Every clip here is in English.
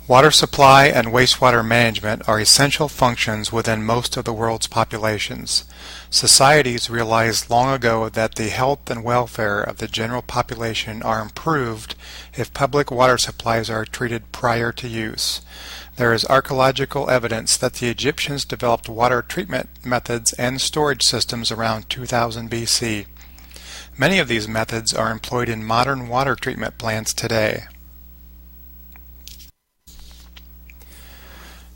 Water supply and wastewater management are essential functions within most of the world's populations. Societies realized long ago that the health and welfare of the general population are improved if public water supplies are treated prior to use. There is archaeological evidence that the Egyptians developed water treatment methods and storage systems around 2000 BC. Many of these methods are employed in modern water treatment plants today.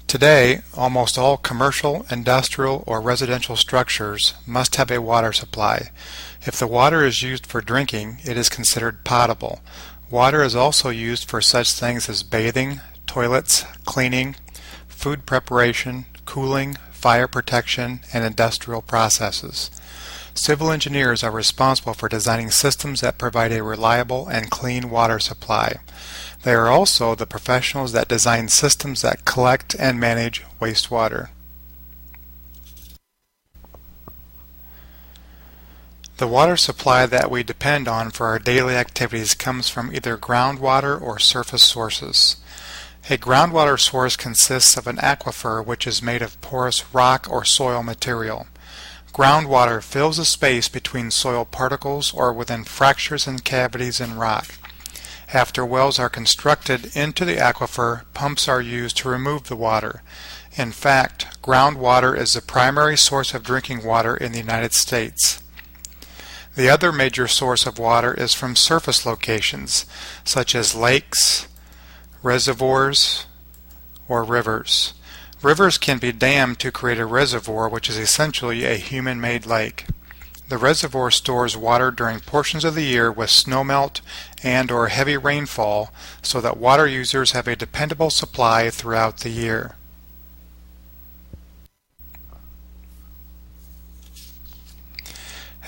Today, almost all commercial, industrial, or residential structures must have a water supply. If the water is used for drinking, it is considered potable. Water is also used for such things as bathing, toilets, cleaning, food preparation, cooling, fire protection, and industrial processes. Civil engineers are responsible for designing systems that provide a reliable and clean water supply. They are also the professionals that design systems that collect and manage wastewater. The water supply that we depend on for our daily activities comes from either groundwater or surface sources. A groundwater source consists of an aquifer which is made of porous rock or soil material. Groundwater fills the space between soil particles or within fractures and cavities in rock. After wells are constructed into the aquifer, pumps are used to remove the water. In fact, groundwater is the primary source of drinking water in the United States. The other major source of water is from surface locations, such as lakes, reservoirs, or rivers. Rivers can be dammed to create a reservoir, which is essentially a human-made lake. The reservoir stores water during portions of the year with snowmelt and/or heavy rainfall so that water users have a dependable supply throughout the year.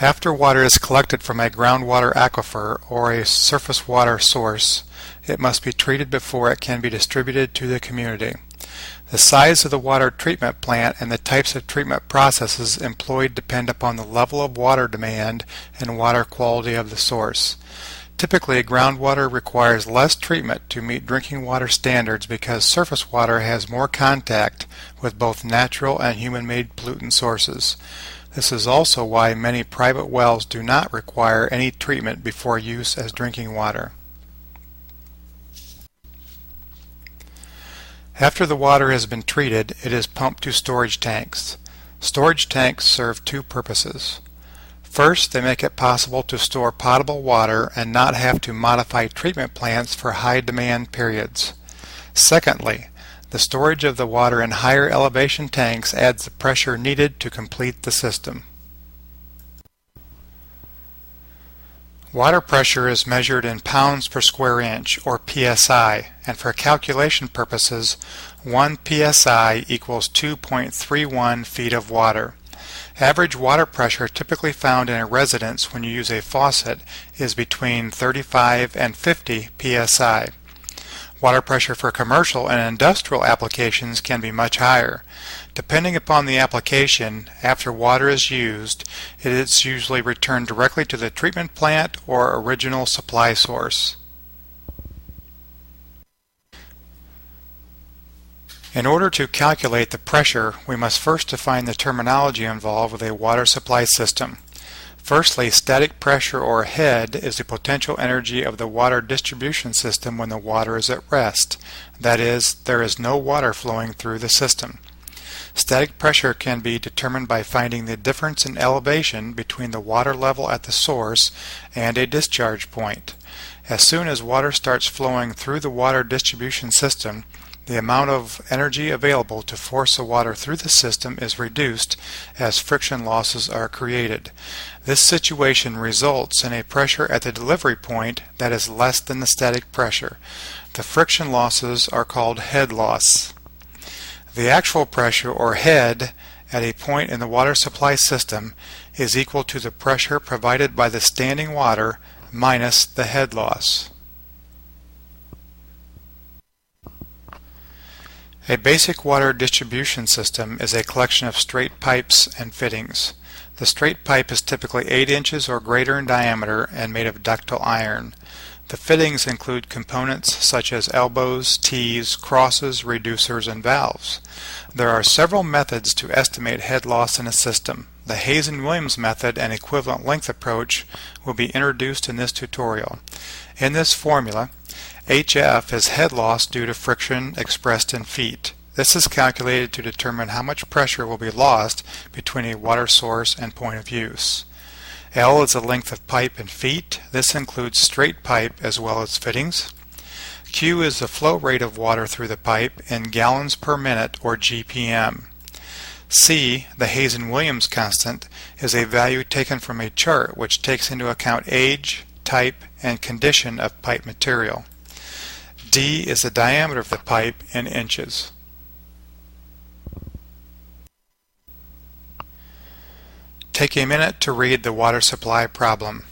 After water is collected from a groundwater aquifer or a surface water source, it must be treated before it can be distributed to the community. The size of the water treatment plant and the types of treatment processes employed depend upon the level of water demand and water quality of the source. Typically, groundwater requires less treatment to meet drinking water standards because surface water has more contact with both natural and human-made pollutant sources. This is also why many private wells do not require any treatment before use as drinking water. After the water has been treated, it is pumped to storage tanks. Storage tanks serve two purposes. First, they make it possible to store potable water and not have to modify treatment plants for high demand periods. Secondly, the storage of the water in higher elevation tanks adds the pressure needed to complete the system. Water pressure is measured in pounds per square inch, or PSI, and for calculation purposes, 1 PSI equals 2.31 feet of water. Average water pressure typically found in a residence when you use a faucet is between 35 and 50 PSI. Water pressure for commercial and industrial applications can be much higher. Depending upon the application, after water is used, it is usually returned directly to the treatment plant or original supply source. In order to calculate the pressure, we must first define the terminology involved with a water supply system. Firstly, static pressure or head is the potential energy of the water distribution system when the water is at rest. That is, there is no water flowing through the system. Static pressure can be determined by finding the difference in elevation between the water level at the source and a discharge point. As soon as water starts flowing through the water distribution system, the amount of energy available to force the water through the system is reduced as friction losses are created. This situation results in a pressure at the delivery point that is less than the static pressure. The friction losses are called head loss. The actual pressure or head at a point in the water supply system is equal to the pressure provided by the standing water minus the head loss. A basic water distribution system is a collection of straight pipes and fittings. The straight pipe is typically 8 inches or greater in diameter and made of ductile iron. The fittings include components such as elbows, T's, crosses, reducers, and valves. There are several methods to estimate head loss in a system. The Hazen-Williams method and equivalent length approach will be introduced in this tutorial. In this formula, HF is head loss due to friction expressed in feet. This is calculated to determine how much pressure will be lost between a water source and point of use. L is the length of pipe in feet. This includes straight pipe as well as fittings. Q is the flow rate of water through the pipe in gallons per minute, or GPM. C, the Hazen-Williams constant, is a value taken from a chart which takes into account age, type, and condition of pipe material. D is the diameter of the pipe in inches. Take a minute to read the water supply problem.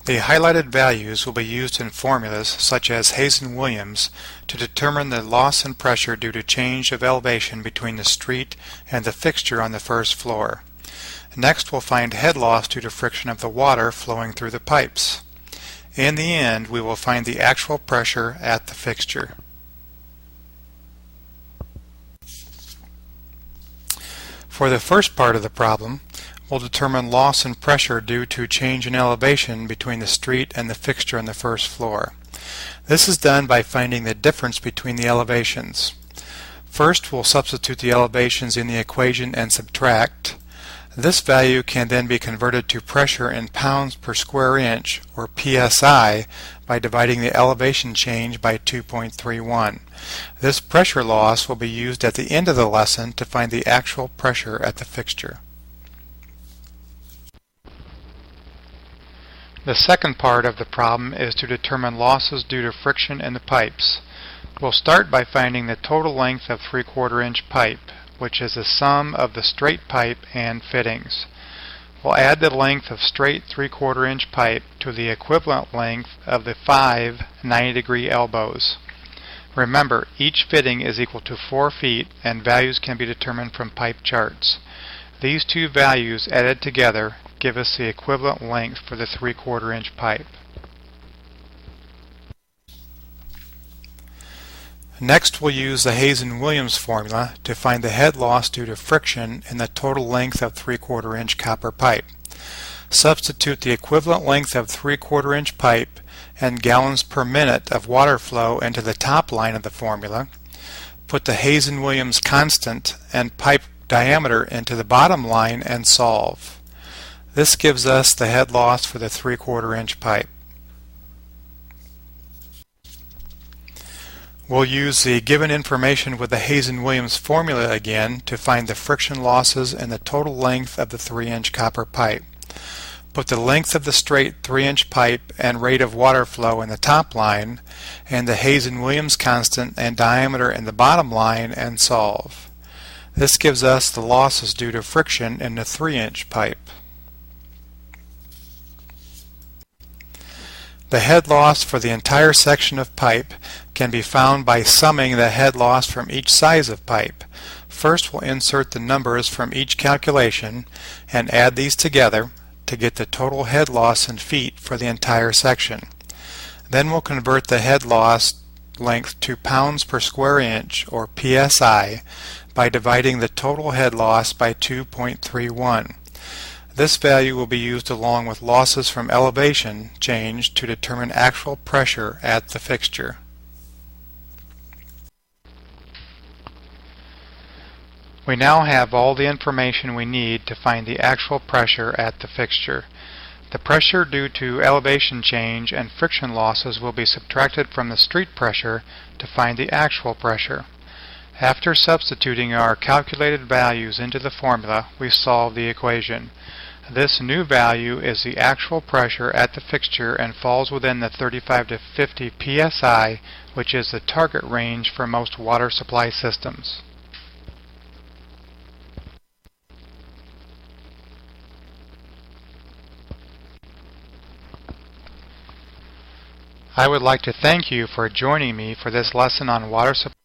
The highlighted values will be used in formulas such as Hazen-Williams to determine the loss in pressure due to change of elevation between the street and the fixture on the first floor. Next, we'll find head loss due to friction of the water flowing through the pipes. In the end, we will find the actual pressure at the fixture. For the first part of the problem, we'll determine loss in pressure due to change in elevation between the street and the fixture on the first floor. This is done by finding the difference between the elevations. First, we'll substitute the elevations in the equation and subtract. This value can then be converted to pressure in pounds per square inch, or PSI, by dividing the elevation change by 2.31. This pressure loss will be used at the end of the lesson to find the actual pressure at the fixture. The second part of the problem is to determine losses due to friction in the pipes. We'll start by finding the total length of 3/4 inch pipe, which is the sum of the straight pipe and fittings. We'll add the length of straight 3/4 inch pipe to the equivalent length of the 5 90-degree elbows. Remember, each fitting is equal to 4 feet, and values can be determined from pipe charts. These two values added together give us the equivalent length for the 3/4 inch pipe. Next, we'll use the Hazen-Williams formula to find the head loss due to friction in the total length of 3/4 inch copper pipe. Substitute the equivalent length of 3/4 inch pipe and gallons per minute of water flow into the top line of the formula. Put the Hazen-Williams constant and pipe diameter into the bottom line and solve. This gives us the head loss for the 3/4 inch pipe. We'll use the given information with the Hazen-Williams formula again to find the friction losses in the total length of the 3-inch copper pipe. Put the length of the straight 3-inch pipe and rate of water flow in the top line, and the Hazen-Williams constant and diameter in the bottom line, and solve. This gives us the losses due to friction in the 3-inch pipe. The head loss for the entire section of pipe can be found by summing the head loss from each size of pipe. First, we'll insert the numbers from each calculation and add these together to get the total head loss in feet for the entire section. Then we'll convert the head loss length to pounds per square inch, or PSI, by dividing the total head loss by 2.31. This value will be used along with losses from elevation change to determine actual pressure at the fixture. We now have all the information we need to find the actual pressure at the fixture. The pressure due to elevation change and friction losses will be subtracted from the street pressure to find the actual pressure. After substituting our calculated values into the formula, we solve the equation. This new value is the actual pressure at the fixture and falls within the 35 to 50 psi, which is the target range for most water supply systems. I would like to thank you for joining me for this lesson on water supply.